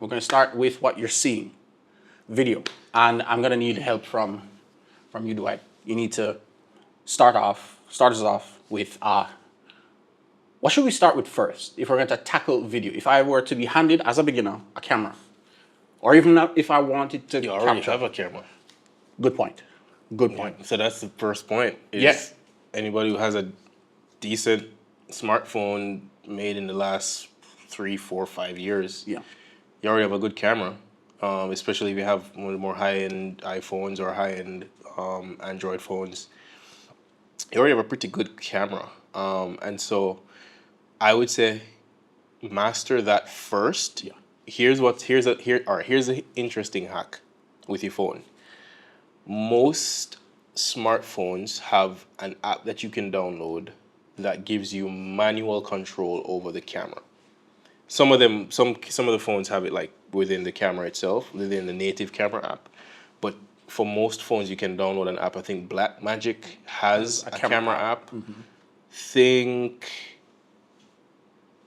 We're going to start with what you're seeing, video. And I'm going to need help from you, Dwight. You need to start us off with, what should we start with first if we're going to tackle video? If I were to be handed as a beginner a camera, or even if I wanted to You already capture. have a camera. Good point. Good point. So that's the first point. Is Yeah. Anybody who has a decent smartphone made in the last 3, 4, 5 years, Yeah. you already have a good camera. Especially if you have one of the more high-end iPhones or high-end Android phones. You already have a pretty good camera. And so I would say master that first. Yeah. Here's an interesting hack with your phone. Most smartphones have an app that you can download that gives you manual control over the camera. Some of the phones have it like within the camera itself, within the native camera app. But for most phones, you can download an app. I think Blackmagic has a camera app.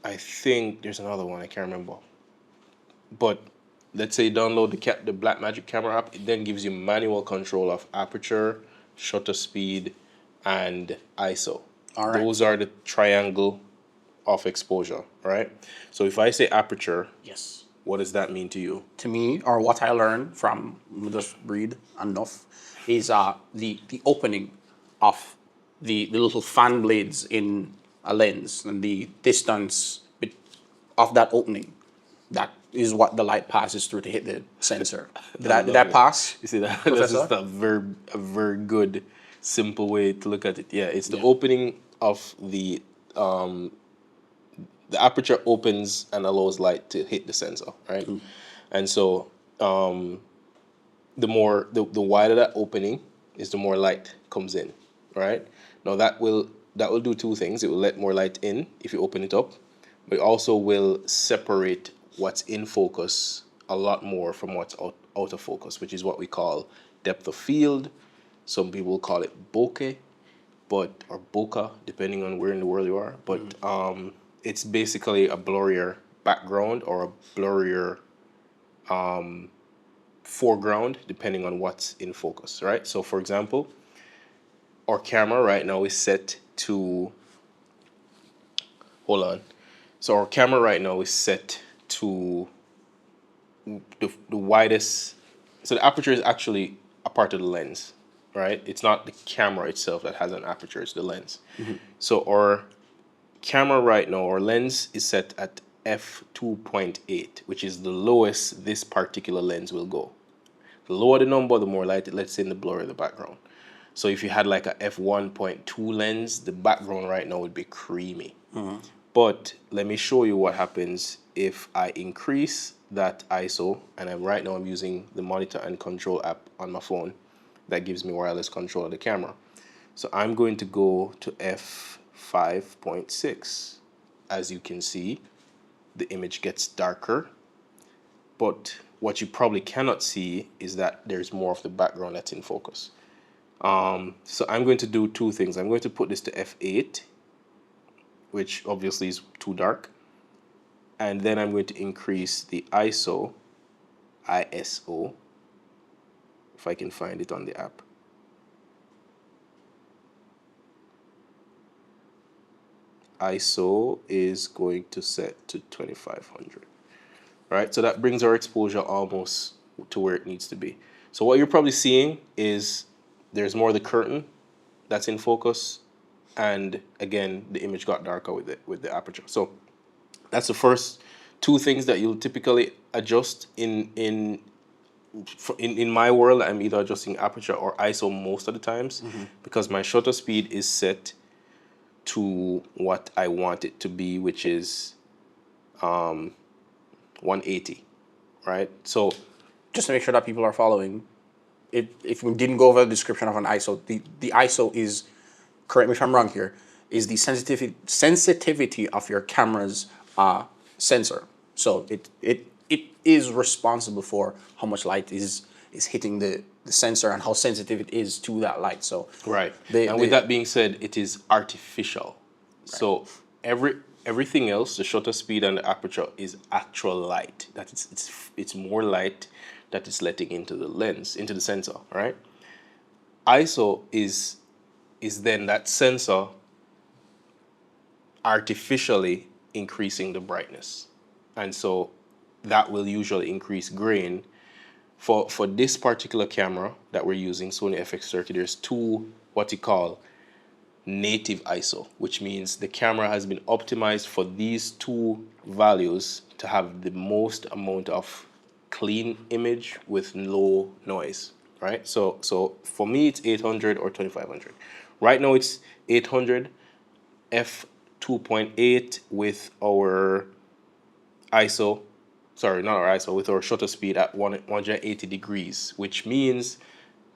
I think there's another one I can't remember. But let's say you download the Blackmagic camera app. It then gives you manual control of aperture, shutter speed, and ISO. All right. Those are the triangle of exposure, right? So if I say aperture, Yes. what does that mean to you? To me, or what I learned from just read enough, is the opening of the little fan blades in a lens and the distance of that opening. That is what the light passes through to hit the sensor. Did that pass? You see that? Professor? That's just a very good, simple way to look at it. Yeah, it's the opening of the aperture opens and allows light to hit the sensor, right? And so the wider that opening is, the more light comes in, right? Now that will do two things. It will let more light in if you open it up, but it also will separate what's in focus a lot more from what's out of focus, which is what we call depth of field. Some people call it bokeh, or bokeh, depending on where in the world you are. But it's basically a blurrier background or a blurrier foreground, depending on what's in focus, right? So for example, our camera right now is set to, hold on. So our camera right now is set to the widest, so the aperture is actually a part of the lens, right? It's not the camera itself that has an aperture, it's the lens. So our camera right now, our lens is set at f2.8, which is the lowest this particular lens will go. The lower the number, the more light it lets in, the blurrier the background. So if you had like a f1.2 lens, the background right now would be creamy. But let me show you what happens if I increase that ISO, and right now I'm using the monitor and control app on my phone that gives me wireless control of the camera. So I'm going to go to f5.6. As you can see, the image gets darker, but what you probably cannot see is that there's more of the background that's in focus. So I'm going to do two things. I'm going to put this to f8, which obviously is too dark. And then I'm going to increase the ISO, if I can find it on the app. ISO is going to set to 2500. Right, so that brings our exposure almost to where it needs to be. So what you're probably seeing is there's more of the curtain that's in focus, and again, the image got darker with the aperture. So that's the first two things that you'll typically adjust in my world. I'm either adjusting aperture or ISO most of the times, because my shutter speed is set to what I want it to be, which is 180, right? So Just to make sure that people are following, if we didn't go over the description of an ISO, the ISO is, correct me if I'm wrong here, is the sensitivity of your camera's sensor. So it is responsible for how much light is hitting the sensor and how sensitive it is to that light. So right. And with that being said, it is artificial. Right. So Everything else, the shutter speed and the aperture, is actual light. That it's more light that is letting into the lens, into the sensor, right? ISO is then that sensor artificially increasing the brightness. And so that will usually increase grain. For this particular camera that we're using, Sony FX30, there's two what you call native ISO, which means the camera has been optimized for these two values to have the most amount of clean image with low noise, right? So for me, it's 800 or 2500. Right now, it's 800 f2.8 with our ISO, sorry, not our ISO, with our shutter speed at 180 degrees, which means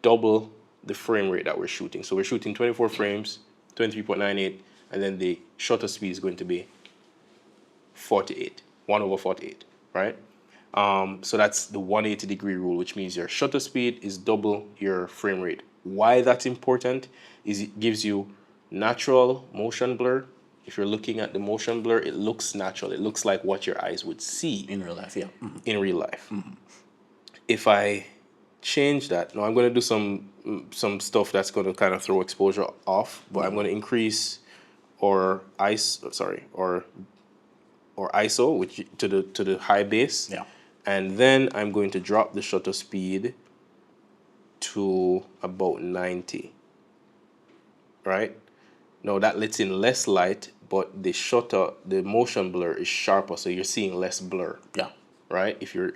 double the frame rate that we're shooting. So we're shooting 24 frames, 23.98, and then the shutter speed is going to be 48, 1/48, right? So that's the 180-degree rule, which means your shutter speed is double your frame rate. Why that's important is it gives you natural motion blur. If you're looking at the motion blur, it looks natural. It looks like what your eyes would see In real life, yeah. in real life. If I change that, now I'm going to do some stuff that's going to kind of throw exposure off, but I'm going to increase or ISO, which to the high base. Yeah. And then I'm going to drop the shutter speed to about 90. Right? Now that lets in less light, but the motion blur is sharper, so you're seeing less blur. Yeah. Right? If you're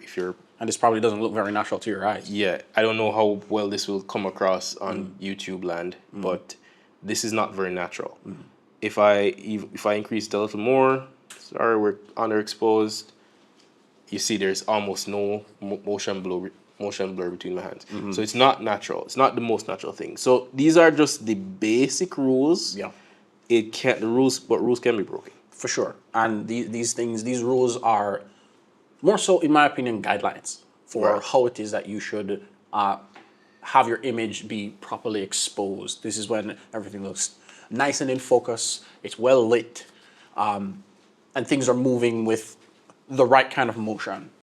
And this probably doesn't look very natural to your eyes. yeah, I don't know how well this will come across on YouTube land, but this is not very natural. If I increase it a little more, sorry, we're underexposed. You see, there's almost no motion blur between my hands. So it's not natural. It's not the most natural thing. So these are just the basic rules. Yeah. Rules can be broken. For sure. And these rules are more so, in my opinion, guidelines for Right. how it is that you should have your image be properly exposed. This is when everything looks nice and in focus, it's well lit, and things are moving with the right kind of motion.